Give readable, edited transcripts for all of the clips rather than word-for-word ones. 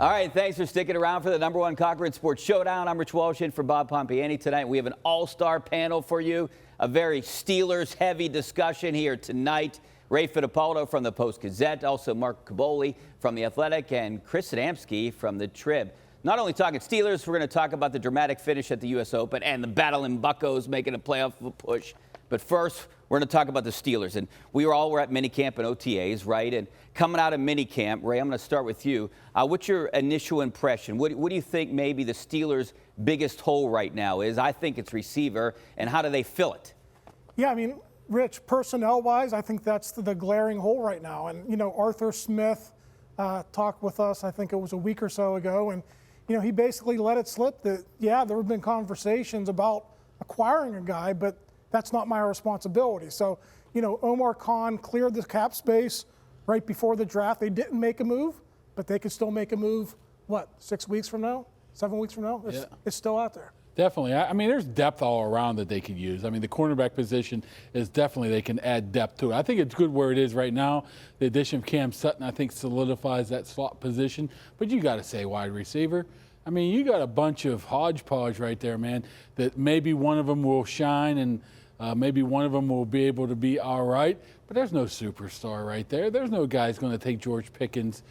All right, thanks for sticking around for the #1 Cochran Sports Showdown. I'm Rich Walsh in for Bob Pompiani tonight. We have an all-star panel for you, a very Steelers-heavy discussion here tonight. Ray Fittipaldo from the Post-Gazette, also Mark Kaboly from The Athletic, and Chris Adamski from the Trib. Not only talking Steelers, we're going to talk about the dramatic finish at the U.S. Open and the battle in Buccos making a playoff push. But first, we're going to talk about the Steelers. And we were at minicamp and OTAs, right? And coming out of minicamp, Ray, I'm going to start with you. What's your initial impression? What do you think maybe the Steelers' biggest hole right now is? I think it's receiver. And how do they fill it? Yeah, I mean, Rich, personnel-wise, I think that's the glaring hole right now. And, you know, Arthur Smith talked with us, I think it was a week or so ago, and, you know, he basically let it slip that, yeah, there have been conversations about acquiring a guy, but that's not my responsibility. So, you know, Omar Khan cleared the cap space right before the draft. They didn't make a move, but they could still make a move, what, 6 weeks from now? 7 weeks from now? It's still out there. Definitely. I mean, there's depth all around that they could use. I mean, the cornerback position is definitely, they can add depth to it. I think it's good where it is right now. The addition of Cam Sutton, I think, solidifies that slot position. But you got to say wide receiver. I mean, you got a bunch of hodgepodge right there, man, that maybe one of them will shine and maybe one of them will be able to be all right. But there's no superstar right there. There's no guy who's going to take George Pickens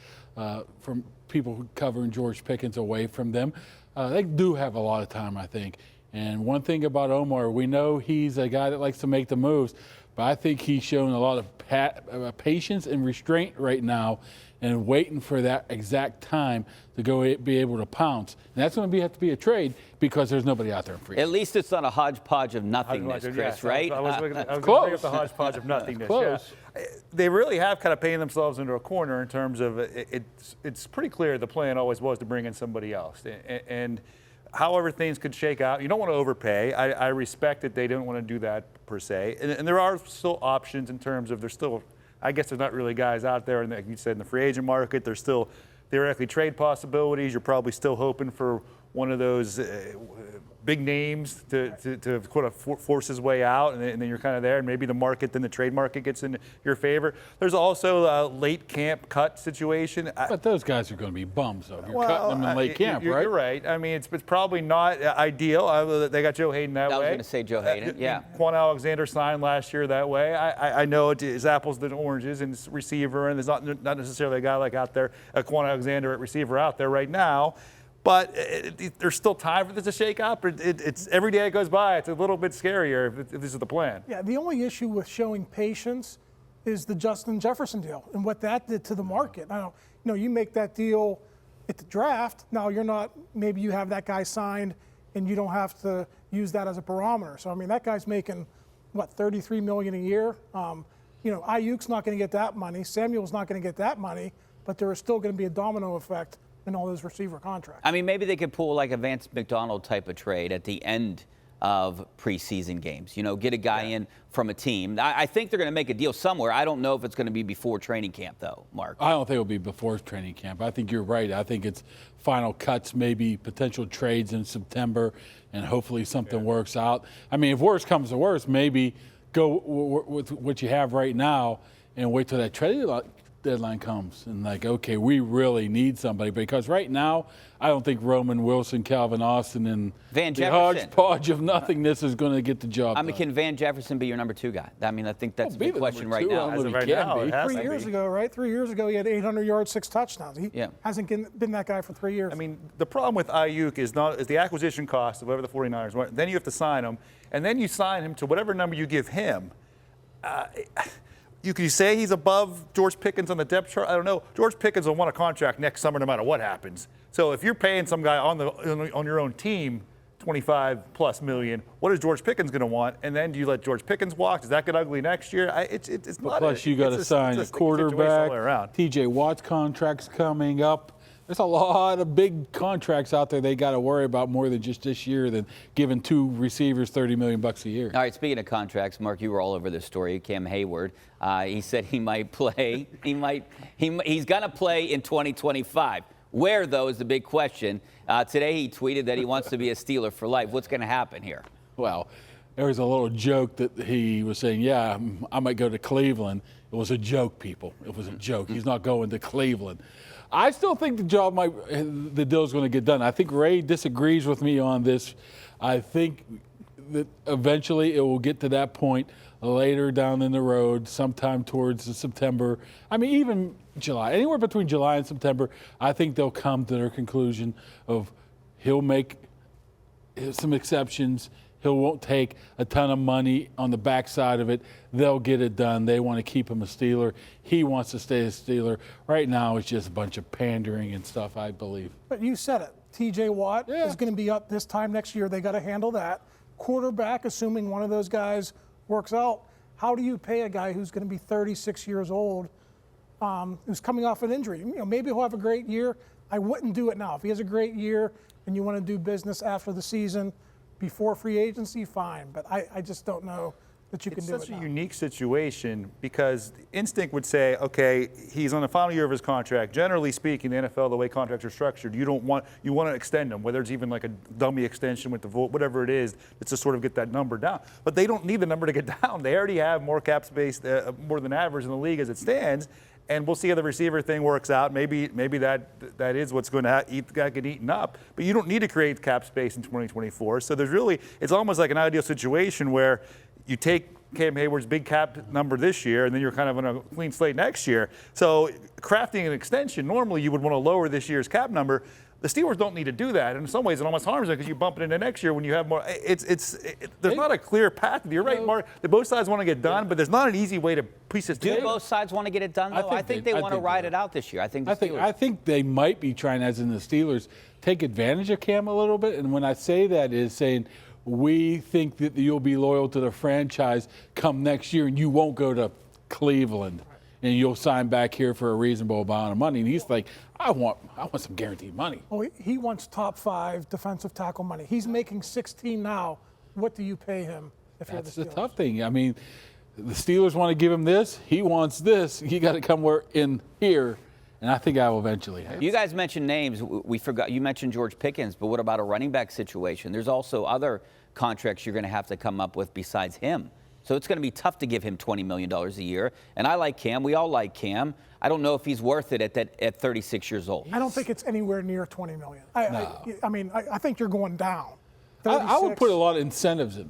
from people covering George Pickens away from them. They do have a lot of time, I think. And one thing about Omar, we know he's a guy that likes to make the moves, but I think he's shown a lot of patience and restraint right now and waiting for that exact time to go be able to pounce. And that's going to have to be a trade because there's nobody out there in free. At least it's not a hodgepodge of nothingness, Chris, right? I was going to bring up the hodgepodge of nothingness. Close. Yeah. They really have kind of painted themselves into a corner in terms of it's pretty clear the plan always was to bring in somebody else. And however things could shake out, you don't want to overpay. I respect that they don't want to do that per se. And there are still options in terms of there's still, I guess there's not really guys out there, and like you said, in the free agent market, there's still theoretically trade possibilities. You're probably still hoping for one of those big names to kind of force his way out, and then you're kind of there, and maybe the market, then the trade market gets in your favor. There's also a late camp cut situation. But those guys are going to be bums, though. You're cutting them in late camp, right? You're right. I mean, it's probably not ideal. They got Joe Hayden that way. I was going to say Joe Hayden, yeah. Quan Alexander signed last year that way. I know it's apples and oranges, and it's receiver, and there's not necessarily a guy like out there, a Quan Alexander at receiver out there right now. But there's still time for this to shake up. It's every day it goes by, it's a little bit scarier if this is the plan. Yeah, the only issue with showing patience is the Justin Jefferson deal and what that did to the market. Now, you know, you make that deal at the draft. Now you're not. Maybe you have that guy signed, and you don't have to use that as a barometer. So I mean, that guy's making what, $33 million a year. You know, Ayuk's not going to get that money. Samuel's not going to get that money. But there is still going to be a domino effect in all those receiver contracts. I mean, maybe they could pull like a Vance McDonald type of trade at the end of preseason games. You know, get a guy in from a team. I think they're going to make a deal somewhere. I don't know if it's going to be before training camp, though, Mark. I don't think it'll be before training camp. I think you're right. I think it's final cuts, maybe potential trades in September, and hopefully something works out. I mean, if worse comes to worse, maybe go with what you have right now and wait till that trade deadline comes and like, okay, we really need somebody, because right now I don't think Roman Wilson, Calvin Austin, and Van the Jefferson. hodgepodge of nothingness is going to get the job done. I mean, can Van Jefferson be your number 2 guy? I mean, I think that's a big question right two. now. As of right now, it has 3 years ago, right? 3 years ago, he had 800 yards, 6 touchdowns. He hasn't been that guy for 3 years. I mean, the problem with Ayuk is the acquisition cost of whatever the 49ers want. Then you have to sign him, and then you sign him to whatever number you give him. You can say he's above George Pickens on the depth chart. I don't know. George Pickens will want a contract next summer no matter what happens. So if you're paying some guy on your own team $25+ million, what is George Pickens going to want? And then do you let George Pickens walk? Does that get ugly next year? It's not. Plus, you got to sign a quarterback. T.J. Watt's contract's coming up. There's a lot of big contracts out there they got to worry about more than just this year than giving 2 receivers $30 million a year. All right, speaking of contracts, Mark, you were all over this story. Cam Heyward, he said he might play. He's going to play in 2025. Where, though, is the big question. Today he tweeted that he wants to be a Steeler for life. What's going to happen here? Well, there was a little joke that he was saying, yeah, I might go to Cleveland. It was a joke, people. It was a joke. He's not going to Cleveland. I still think the deal's going to get done. I think Ray disagrees with me on this. I think that eventually it will get to that point later down in the road, sometime towards September. I mean, even July, anywhere between July and September, I think they'll come to their conclusion of he'll make some exceptions. He won't take a ton of money on the backside of it. They'll get it done. They want to keep him a Steeler. He wants to stay a Steeler. Right now, it's just a bunch of pandering and stuff, I believe. But you said it. T.J. Watt is going to be up this time next year. They got to handle that. Quarterback, assuming one of those guys works out, how do you pay a guy who's going to be 36 years old, who's coming off an injury? You know, maybe he'll have a great year. I wouldn't do it now. If he has a great year and you want to do business after the season, before free agency, fine. But I just don't know that you can do it now. It's such a unique situation because instinct would say, okay, he's on the final year of his contract. Generally speaking, the NFL, the way contracts are structured, you want to extend them, whether it's even like a dummy extension with the vote, whatever it is, to sort of get that number down. But they don't need the number to get down. They already have more cap space, more than average in the league as it stands. And we'll see how the receiver thing works out. Maybe that is what's going to get eaten up. But you don't need to create cap space in 2024. So it's almost like an ideal situation where you take Cam Heyward's big cap number this year, and then you're kind of on a clean slate next year. So crafting an extension, normally you would want to lower this year's cap number. The Steelers don't need to do that. And in some ways, it almost harms them because you bump it into next year when you have more. There's not a clear path. You're right, Mark. Both sides want to get done, but there's not an easy way to piece this together. Do both sides want to get it done, though? I think they want to ride it out this year. I think they might be trying, as in the Steelers, take advantage of Cam a little bit. And when I say that, is saying we think that you'll be loyal to the franchise come next year, and you won't go to Cleveland. And you'll sign back here for a reasonable amount of money. And he's like, I want some guaranteed money. Well, he wants top 5 defensive tackle money. He's making 16 now. What do you pay him if you're the Steelers? That's the tough thing. I mean, the Steelers want to give him this. He wants this. He got to come in here. And I think I will eventually have. You guys mentioned names. We forgot. You mentioned George Pickens, but what about a running back situation? There's also other contracts you're going to have to come up with besides him. So it's going to be tough to give him $20 million a year. And I like Cam. We all like Cam. I don't know if he's worth it at 36 years old. I don't think it's anywhere near $20 million. I think you're going down. I would put a lot of incentives in it.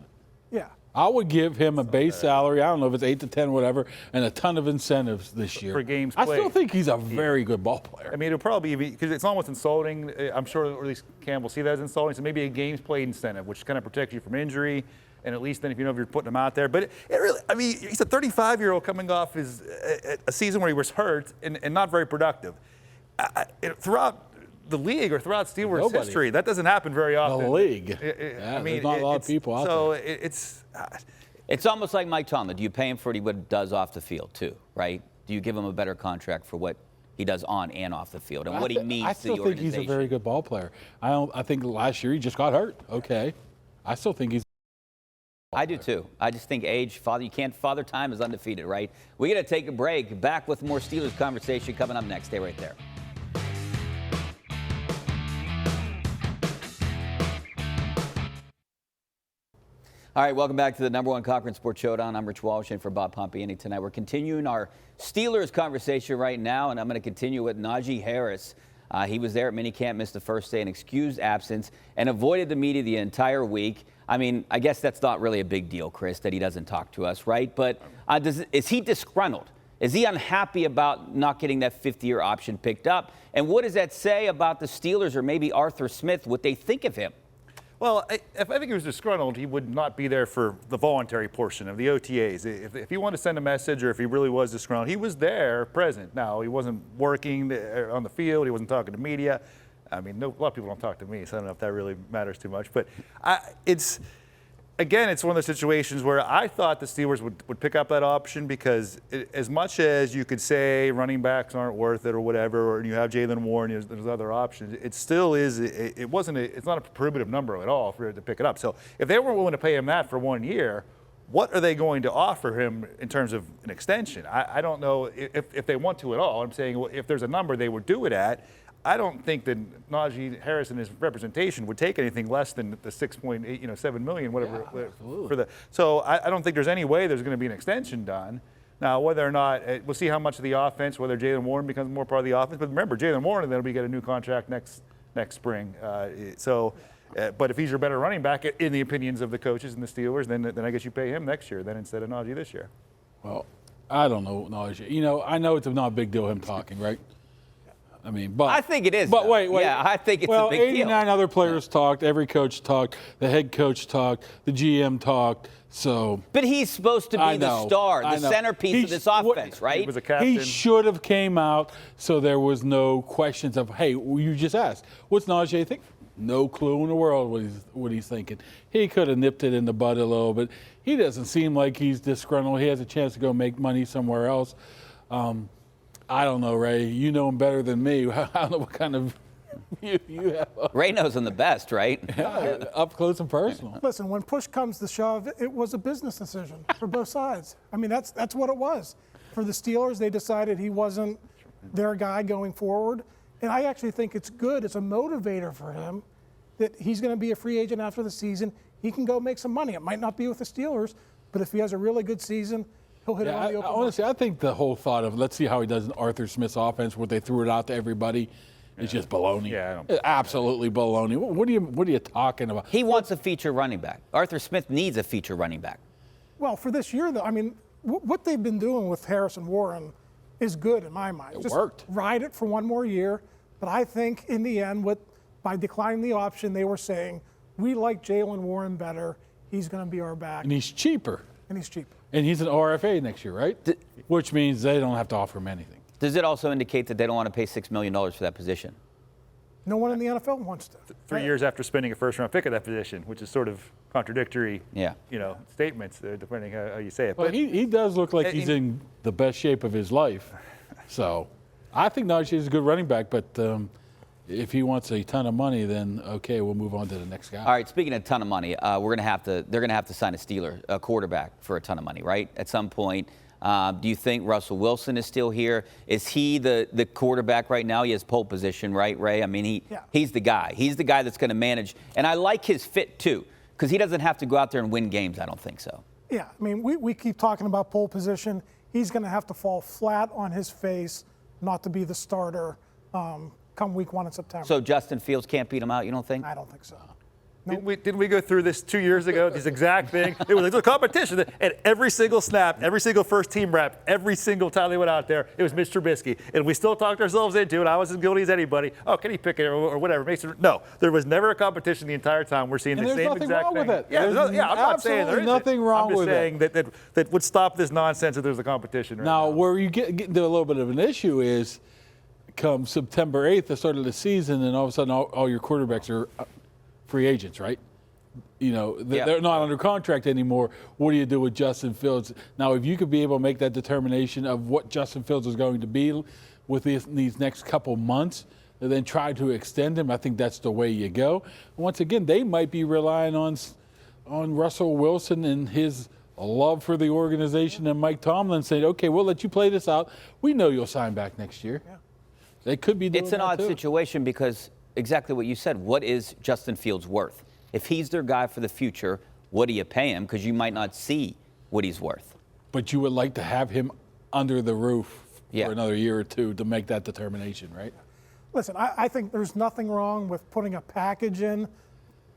Yeah. I would give him a base salary. I don't know if it's 8 to 10, whatever, and a ton of incentives this year. For games played. I still think he's a very good ball player. I mean, it'll probably be because it's almost insulting. I'm sure, or at least Cam will see that as insulting. So maybe a games played incentive, which kind of protects you from injury. And at least then if you know if you're putting him out there. But it really, I mean, he's a 35-year-old coming off a season where he was hurt and not very productive. Throughout the league or throughout Steelers history, that doesn't happen very often. The league. I mean, there's not a lot of people out there. So it's almost like Mike Tomlin. Do you pay him for what he does off the field too, right? Do you give him a better contract for what he does on and off the field and what he means to the organization? I still think he's a very good ball player. I think last year he just got hurt. Okay. I still think he's I do too. I just think Father Time is undefeated, right? We got to take a break. Back with more Steelers conversation coming up next. Stay right there. All right, welcome back to the #1 Cochran Sports Showdown. I'm Rich Walsh in for Bob Pompiani tonight. We're continuing our Steelers conversation right now, and I'm going to continue with Naji Harris. He was there at minicamp, missed the first day, an excused absence, and avoided the media the entire week. I mean, I guess that's not really a big deal, Chris, that he doesn't talk to us, right? But is he disgruntled? Is he unhappy about not getting that 5th-year option picked up? And what does that say about the Steelers or maybe Arthur Smith, what they think of him? Well, if I think he was disgruntled, he would not be there for the voluntary portion of the OTAs. If he wanted to send a message or if he really was disgruntled, he was there, present. Now, he wasn't working on the field. He wasn't talking to media. I mean, a lot of people don't talk to me, so I don't know if that really matters too much. But it's one of those situations where I thought the Steelers would pick up that option because as much as you could say running backs aren't worth it or whatever, or you have Jalen Warren, there's other options, it still is. It's not a prohibitive number at all for it to pick it up. So if they were willing to pay him that for 1 year, what are they going to offer him in terms of an extension? I don't know if they want to at all. I'm saying if there's a number they would do it at. I don't think that Naji Harris and his representation would take anything less than the 6.8, $7 million, whatever. Yeah, for the. So I don't think there's any way there's going to be an extension done. Now, whether or not, we'll see how much of the offense, whether Jaylen Warren becomes more part of the offense. But remember, Jaylen Warren, then we get a new contract next spring. But if he's your better running back, in the opinions of the coaches and the Steelers, then I guess you pay him next year then instead of Naji this year. Well, I don't know, Naji. You know, I know it's not a big deal him talking, right? I mean, but I think it is. But though. wait. Yeah, I think it's well, a big deal. 89 other players talked. Every coach talked. The head coach talked. The GM talked. So. But he's supposed to be the star, the centerpiece of this offense, right? He was a captain. He should have came out so there was no questions of, hey, you just asked, what's Najee think? No clue in the world what he's thinking. He could have nipped it in the bud a little bit. He doesn't seem like he's disgruntled. He has a chance to go make money somewhere else. I don't know, Ray. You know him better than me. I don't know what kind of you have. Ray knows him the best, right? Yeah, up close and personal. Listen, when push comes to shove, it was a business decision for both sides. I mean, that's what it was. For the Steelers, they decided he wasn't their guy going forward. And I actually think it's good. It's a motivator for him that he's going to be a free agent after the season. He can go make some money. It might not be with the Steelers, but if he has a really good season, he'll hit it on the open honestly, I think the whole thought of let's see how he does in Arthur Smith's offense where they threw it out to everybody is just baloney. Yeah, it's absolutely baloney. What are you talking about? He wants a feature running back. Arthur Smith needs a feature running back. Well, for this year, though, I mean, what they've been doing with Harris and Warren is good in my mind. It worked. Ride it for one more year. But I think in the end, by declining the option, they were saying, we like Jaylen Warren better. He's going to be our back. And he's cheaper. And he's cheaper. And he's an RFA next year, right? Which means they don't have to offer him anything. Does it also indicate that they don't want to pay $6 million for that position? No one in the NFL wants to. 3 years after spending a first-round pick at that position, which is sort of contradictory, statements, depending how you say it. Well, but he does look like he's in the best shape of his life. So I think Najee is a good running back, but if he wants a ton of money, then okay, we'll move on to the next guy. All right, speaking of a ton of money, they're going to have to sign a quarterback for a ton of money, right? At some point. Do you think Russell Wilson is still here? Is he the quarterback right now? He has pole position, right, Ray? I mean, he's the guy. He's the guy that's going to manage. And I like his fit, too, because he doesn't have to go out there and win games, I don't think so. Yeah, I mean, we keep talking about pole position. He's going to have to fall flat on his face not to be the starter come week 1 in September. So Justin Fields can't beat him out, you don't think? I don't think so. Didn't we go through this 2 years ago, this exact thing? It was a competition, and every single snap, every single first team rep, every single time they went out there, it was Mitch Trubisky. And we still talked ourselves into it. I was as guilty as anybody. Oh, Kenny Pickett or whatever. No, there was never a competition the entire time. We're seeing the same exact thing. With it. Yeah, I'm not saying there isn't. Nothing wrong with it. I'm just saying that would stop this nonsense if there's a competition right now. Where you get into a little bit of an issue is come September 8th, the start of the season, and all of a sudden all your quarterbacks are free agents, right? You know, they're not under contract anymore. What do you do with Justin Fields? Now, if you could be able to make that determination of what Justin Fields is going to be with these next couple months, and then try to extend him, I think that's the way you go. Once again, they might be relying on Russell Wilson and his love for the organization and Mike Tomlin saying, okay, we'll let you play this out. We know you'll sign back next year. Yeah. They could be doing that. It's an odd situation because exactly what you said. What is Justin Fields worth? If he's their guy for the future, what do you pay him? Because you might not see what he's worth. But you would like to have him under the roof for another year or two to make that determination, right? Listen, I think there's nothing wrong with putting a package in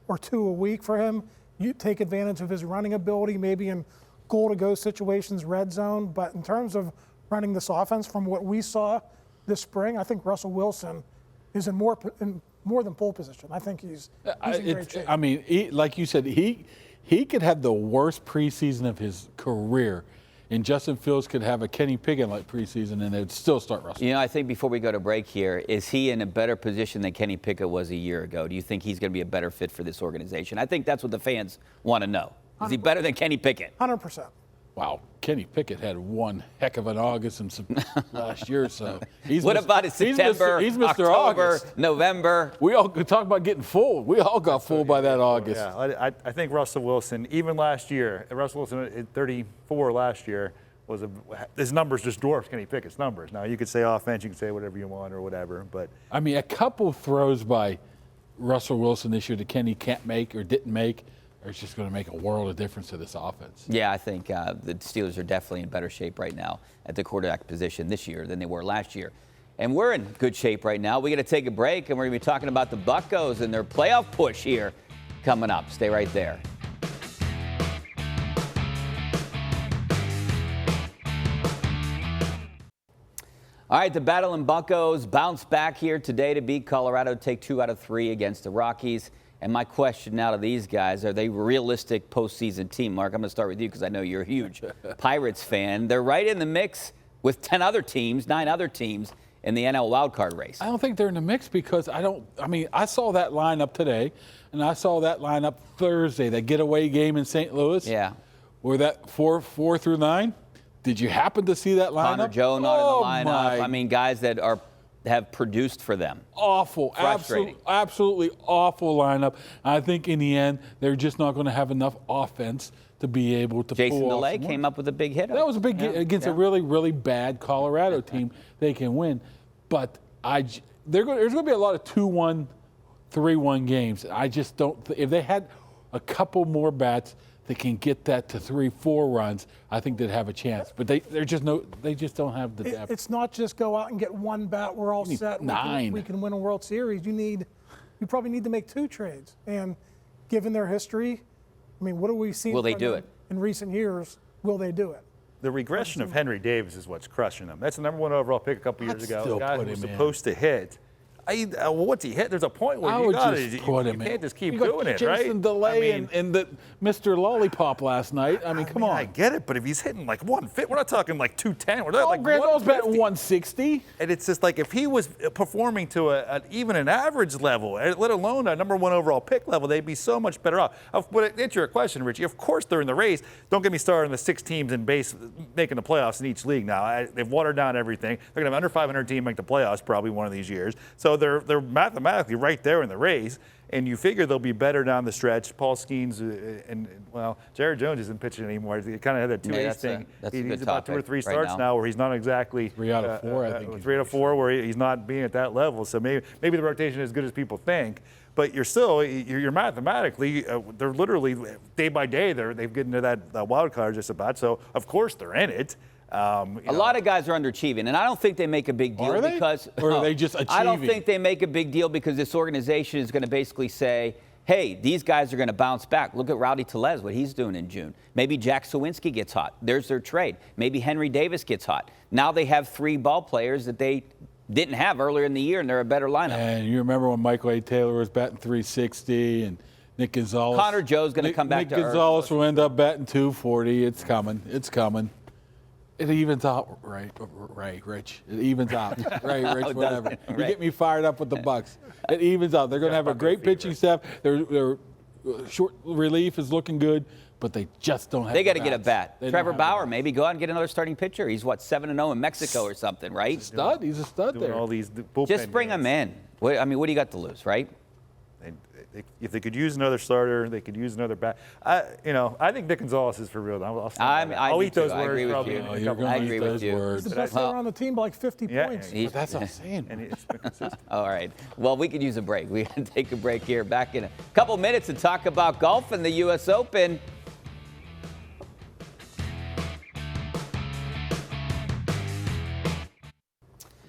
or two a week for him. You take advantage of his running ability, maybe in goal-to-go situations, red zone. But in terms of running this offense, from what we saw this spring, I think Russell Wilson is in more than pole position. I think he's in great shape. I mean, like you said, he could have the worst preseason of his career, and Justin Fields could have a Kenny Pickett-like preseason, and they'd still start Russell. You know, I think before we go to break here, is he in a better position than Kenny Pickett was a year ago? Do you think he's going to be a better fit for this organization? I think that's what the fans want to know. Is he better than Kenny Pickett? 100%. Wow, Kenny Pickett had one heck of an August last year. So what about his September, he's Mr. October, August. November? We all talk about getting full. We all got full by that August. Yeah, I think Russell Wilson, even last year, Russell Wilson at 34 last year, his numbers just dwarfed Kenny Pickett's numbers. Now, you could say offense, you could say whatever you want or whatever, but. I mean, a couple throws by Russell Wilson this year that Kenny can't make or didn't make it's just going to make a world of difference to this offense. Yeah, I think the Steelers are definitely in better shape right now at the quarterback position this year than they were last year. And we're in good shape right now. We got to take a break, and we're going to be talking about the Buccos and their playoff push here coming up. Stay right there. All right, the Battling Buccos bounce back here today to beat Colorado, take 2 out of 3 against the Rockies. And my question now to these guys, are they a realistic postseason team? Mark, I'm going to start with you because I know you're a huge Pirates fan. They're right in the mix with 9 other teams in the NL wildcard race. I don't think they're in the mix because I saw that lineup today, and I saw that lineup Thursday, that getaway game in St. Louis. Yeah. Where that 4 through 9. Did you happen to see that lineup? Connor Joe not in the lineup. I mean, guys that have produced for them. Awful, absolutely awful lineup. I think in the end, they're just not going to have enough offense to be able to Jason pull DeLay off came up with a big hit. That was a big hit against a really, really bad Colorado team. They can win. But there's going to be a lot of 2-1, 3-1 games. I just don't – if they had a couple more bats that can get that to 3-4 runs, I think they'd have a chance. But they just don't have the depth. It's not just go out and get one bat. We're all set. 9. We can win a World Series. You probably need to make 2 trades. And given their history, I mean, what have we seen? Will they do it in recent years? Will they do it? The regression of Henry Davis is what's crushing them. That's the #1 overall pick a couple years ago. still The guy put who was him in. supposed to hit. What's he hit? There's a point where you can't just keep doing it, right? Jason DeLay and the Mr. Lollipop last night. I mean, come on. I get it, but if he's hitting like 150, we're not talking like 210. We're talking like Grandall's batting 150. 160. And it's just like if he was performing to even an average level, let alone a #1 overall pick level, they'd be so much better off. But to answer your question, Richie, of course they're in the race. Don't get me started on the 6 teams in base making the playoffs in each league now. They've watered down everything. They're going to have under 500 team make the playoffs probably one of these years. So they're mathematically right there in the race. And you figure they'll be better down the stretch. Paul Skeens well, Jared Jones isn't pitching anymore. He kind of had that 2 ace thing. He's about 2 or 3 starts now where he's not exactly 3 out of 4. I think 3 out of 4 where he's not being at that level. So maybe the rotation is as good as people think. But you're mathematically, they're literally day by day they've gotten to that wild card just about. So of course they're in it. A lot of guys are underachieving, and I don't think they make a big deal because or are they just achieving? I don't think they make a big deal because this organization is going to basically say, hey, these guys are going to bounce back. Look at Rowdy Tellez, what he's doing in June. Maybe Jack Sawinski gets hot. There's their trade. Maybe Henry Davis gets hot. Now they have 3 ball players that they didn't have earlier in the year, and they're a better lineup. And you remember when Michael A. Taylor was batting 360 and Nick Gonzalez. Connor Joe's going to come back to earth. Nick Gonzalez will end up batting 240. It's coming. It's coming. It evens out, right, Rich. It evens out, right, Rich, whatever. Right. You get me fired up with the Bucks. It evens out. They're going to have a great pitching staff. Their short relief is looking good, but they just don't have. They got to get a bat. Trevor Bauer, maybe maybe go out and get another starting pitcher. He's 7-0 in Mexico or something, right? Stud. He's a stud doing there. all these bullpen Just bring him in. What do you got to lose, right? If they could use another starter, they could use another bat. I think Nick Gonzalez is for real. I'll eat those words probably. I agree with you. He's the best player on the team by like 50 points. That's what I'm saying. And it's been consistent. All right. Well, we could use a break. We can take a break here. Back in a couple minutes to talk about golf and the U.S. Open.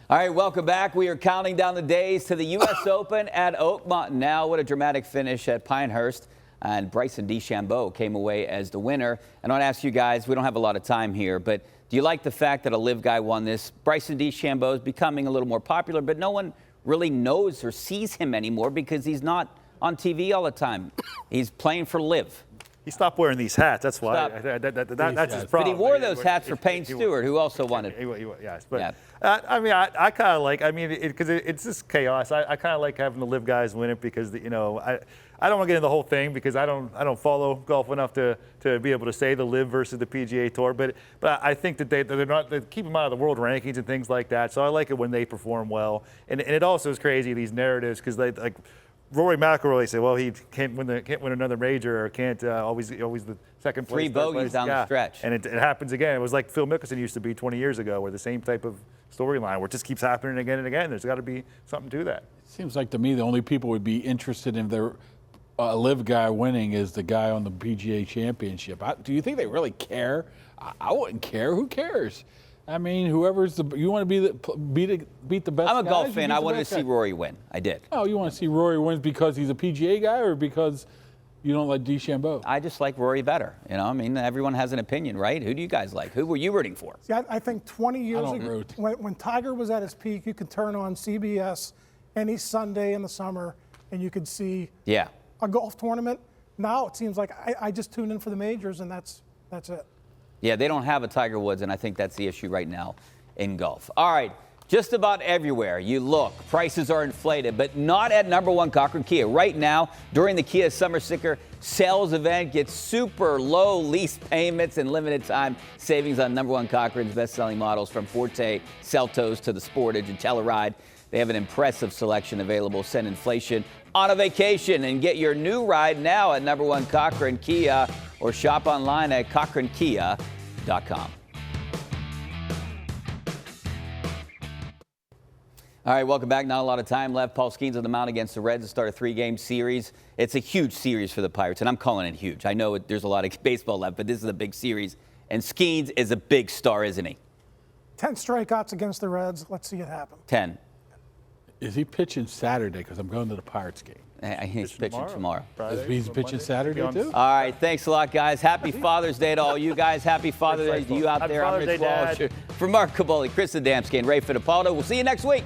All right, welcome back. We are counting down the days to the U.S. Open at Oakmont. Now, what a dramatic finish at Pinehurst. And Bryson DeChambeau came away as the winner. And I want to ask you guys, we don't have a lot of time here, but do you like the fact that a live guy won this? Bryson DeChambeau is becoming a little more popular, but no one really knows or sees him anymore because he's not on TV all the time. He's playing for live. He stopped wearing these hats. That's why. That's his problem. But he wore those hats for Payne Stewart, who also won it. Yes, but Yeah. I kind of like. Because it's just chaos. I kind of like having the live guys win it because I don't want to get into the whole thing because I don't follow golf enough to be able to say the live versus the PGA Tour. But I think that they keep them out of the world rankings and things like that. So I like it when they perform well. And it also is crazy these narratives because they like. Rory McIlroy said, well, he can't win another major or can't always the second place. 3 bogeys down the stretch. And it happens again. It was like Phil Mickelson used to be 20 years ago where the same type of storyline where it just keeps happening again and again. There's got to be something to that. Seems like to me the only people would be interested in their a live guy winning is the guy on the PGA Championship. Do you think they really care? I wouldn't care. Who cares? I mean, whoever's you want to beat the best. I'm a guys, golf fan. I wanted to see Rory win. I did. Oh, you want to see Rory win because he's a PGA guy or because you don't like DeChambeau? I just like Rory better. You know, I mean, everyone has an opinion, right? Who do you guys like? Who were you rooting for? See, I think 20 years ago, when Tiger was at his peak, you could turn on CBS any Sunday in the summer and you could see a golf tournament. Now it seems like I just tune in for the majors and that's it. Yeah, they don't have a Tiger Woods, and I think that's the issue right now in golf. All right, just about everywhere you look, prices are inflated, but not at #1 Cochran Kia. Right now, during the Kia Summer Sticker sales event, get super low lease payments and limited time savings on #1 Cochran's best-selling models from Forte, Seltos to the Sportage and Telluride. They have an impressive selection available. Send inflation on a vacation and get your new ride now at #1 Cochran Kia or shop online at cochrankia.com. All right, welcome back. Not a lot of time left. Paul Skeens on the mound against the Reds to start a 3-game series. It's a huge series for the Pirates, and I'm calling it huge. I know there's a lot of baseball left, but this is a big series. And Skeens is a big star, isn't he? 10 strikeouts against the Reds. Let's see it happen. 10. Is he pitching Saturday? Because I'm going to the Pirates game. He's pitching tomorrow. He's pitching Saturday, too? All right, thanks a lot, guys. Happy Father's Day to all you guys. Happy Father's Day to you out there. I'm Rich Walsh. For Mark Kaboly, Chris Adamski, and Ray Fittipaldo. We'll see you next week.